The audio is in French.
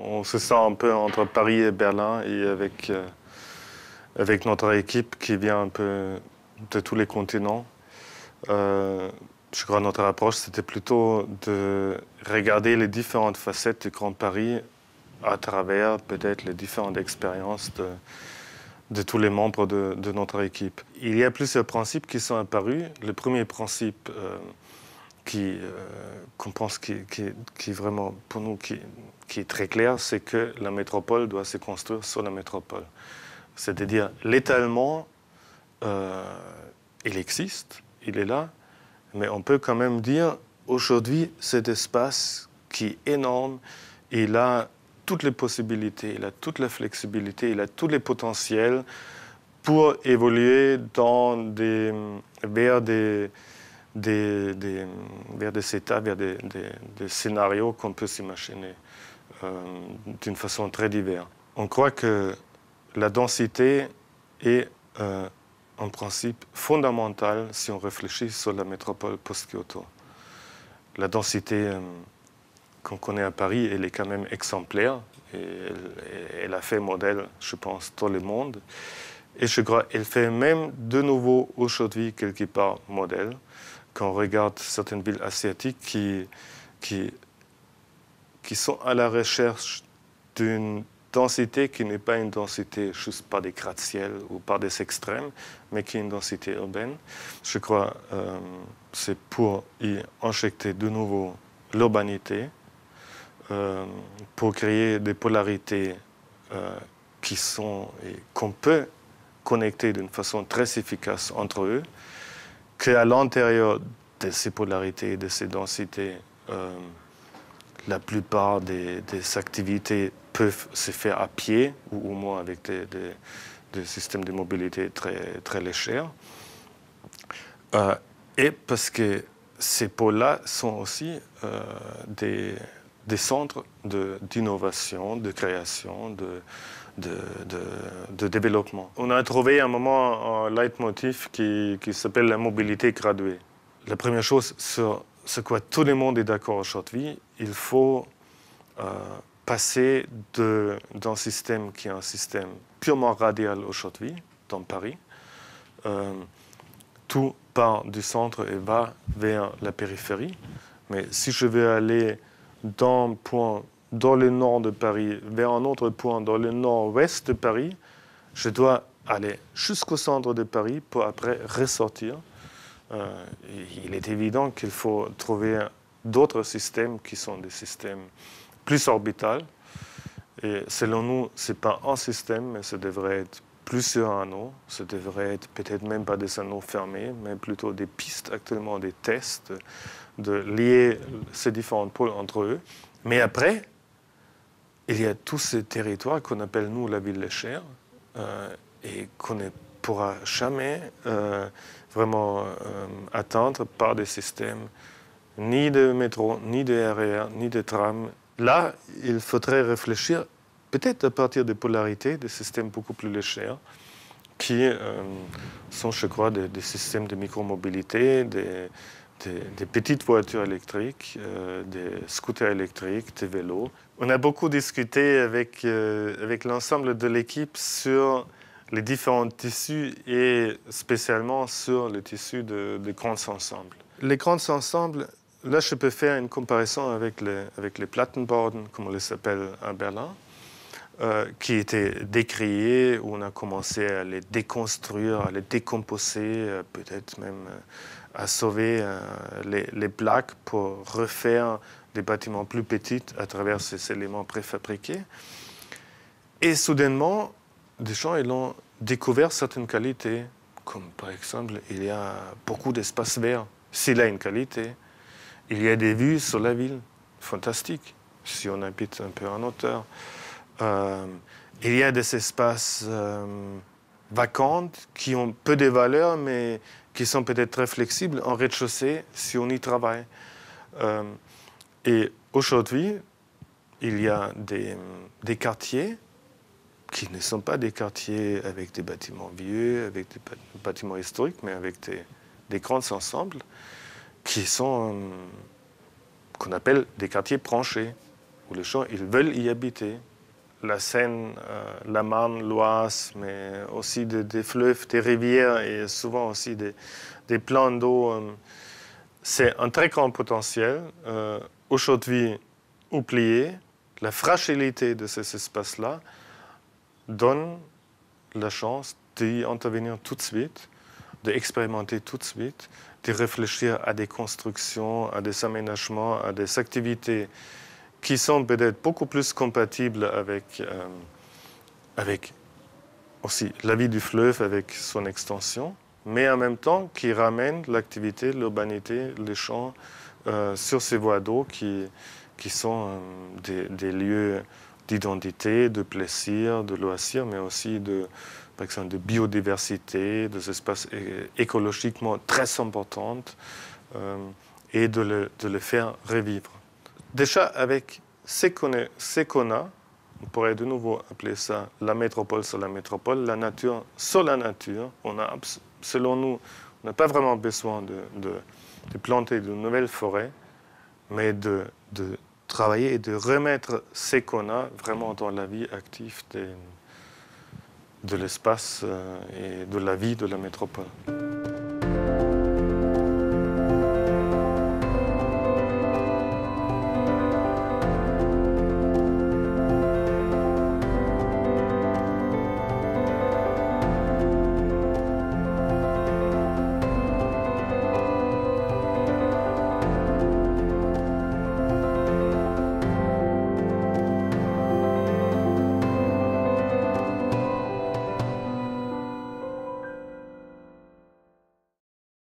On se sent un peu entre Paris et Berlin et avec notre équipe qui vient un peu de tous les continents. Je crois que notre approche, c'était plutôt de regarder les différentes facettes du Grand Paris à travers peut-être les différentes expériences de tous les membres de notre équipe. Il y a plusieurs principes qui sont apparus. Le premier principe qu'on pense qui est vraiment pour nous qui est très clair, c'est que la métropole doit se construire sur la métropole. C'est-à-dire l'étalement, il existe, il est là, mais on peut quand même dire aujourd'hui cet espace qui est énorme, il a toutes les possibilités, il a toute la flexibilité, il a tous les potentiels pour évoluer vers des états, vers des scénarios qu'on peut s'imaginer d'une façon très diverse. On croit que la densité est un principe fondamental si on réfléchit sur la métropole post-Kyoto. La densité qu'on connaît à Paris, elle est quand même exemplaire. Et elle a fait modèle, je pense, dans le monde. Et je crois qu'elle fait même de nouveau aujourd'hui quelque part modèle. Quand on regarde certaines villes asiatiques qui sont à la recherche d'une densité qui n'est pas une densité juste par des gratte-ciel ou par des extrêmes, mais qui est une densité urbaine. Je crois que c'est pour y injecter de nouveau l'urbanité, pour créer des polarités qu'on peut connecter d'une façon très efficace entre eux, qu'à l'intérieur de ces polarités, de ces densités, la plupart des activités peuvent se faire à pied ou au moins avec des systèmes de mobilité très, très légers. Et parce que ces pôles-là sont aussi des centres d'innovation, de création, de développement. On a trouvé à un moment un leitmotiv qui s'appelle la mobilité graduée. La première chose sur ce quoi tout le monde est d'accord aujourd'hui, il faut passer d'un système qui est un système purement radial aujourd'hui, dans Paris. Tout part du centre et va vers la périphérie. Mais si je veux aller d'un point dans le nord de Paris vers un autre point dans le nord-ouest de Paris, je dois aller jusqu'au centre de Paris pour après ressortir. Il est évident qu'il faut trouver d'autres systèmes qui sont des systèmes plus orbitaux. Et selon nous, ce n'est pas un système, mais ça devrait être plusieurs anneaux. Ça devrait être peut-être même pas des anneaux fermés, mais plutôt des pistes, actuellement des tests, de lier ces différents pôles entre eux. Mais après, il y a tous ces territoires qu'on appelle, nous, la ville léchère, et qu'on ne pourra jamais vraiment atteindre par des systèmes ni de métro, ni de RER, ni de tram. Là, il faudrait réfléchir peut-être à partir des polarités, des systèmes beaucoup plus légers, qui sont, je crois, des systèmes de micromobilité, des petites voitures électriques, des scooters électriques, des vélos. On a beaucoup discuté avec l'ensemble de l'équipe sur les différents tissus et spécialement sur les tissus de grands ensembles. Les grands ensembles, là je peux faire une comparaison avec les Plattenbauten, comme on les appelle à Berlin, qui étaient décriés, où on a commencé à les déconstruire, à les décomposer, peut-être même à sauver les plaques pour refaire des bâtiments plus petits à travers ces éléments préfabriqués. Et soudainement, des gens ils ont découvert certaines qualités, comme par exemple, il y a beaucoup d'espaces verts. S'il a une qualité, il y a des vues sur la ville, fantastiques, si on habite un peu en hauteur. Il y a des espaces vacants qui ont peu de valeur, mais qui sont peut-être très flexibles en rez-de-chaussée si on y travaille. Et aujourd'hui, il y a des quartiers qui ne sont pas des quartiers avec des bâtiments vieux, avec des bâtiments historiques, mais avec des grands ensembles qui sont qu'on appelle des quartiers branchés. où les gens ils veulent y habiter. La Seine, la Marne, l'Oise, mais aussi des fleuves, des rivières et souvent aussi des plans d'eau. C'est un très grand potentiel. Aujourd'hui oublié, la fragilité de ces espaces-là donne la chance d'y intervenir tout de suite, d'expérimenter tout de suite, de réfléchir à des constructions, à des aménagements, à des activités qui sont peut-être beaucoup plus compatibles avec aussi la vie du fleuve, avec son extension, mais en même temps qui ramènent l'activité, l'urbanité, les champs sur ces voies d'eau qui sont des lieux d'identité, de plaisir, de loisirs, mais aussi par exemple, de biodiversité, des espaces écologiquement très importants, et de le faire revivre. Déjà, avec ce qu'on a, on pourrait de nouveau appeler ça la métropole sur la métropole, la nature sur la nature. Selon nous, on n'a pas vraiment besoin de planter de nouvelles forêts, mais de travailler et de remettre ce qu'on a vraiment dans la vie active de l'espace et de la vie de la métropole.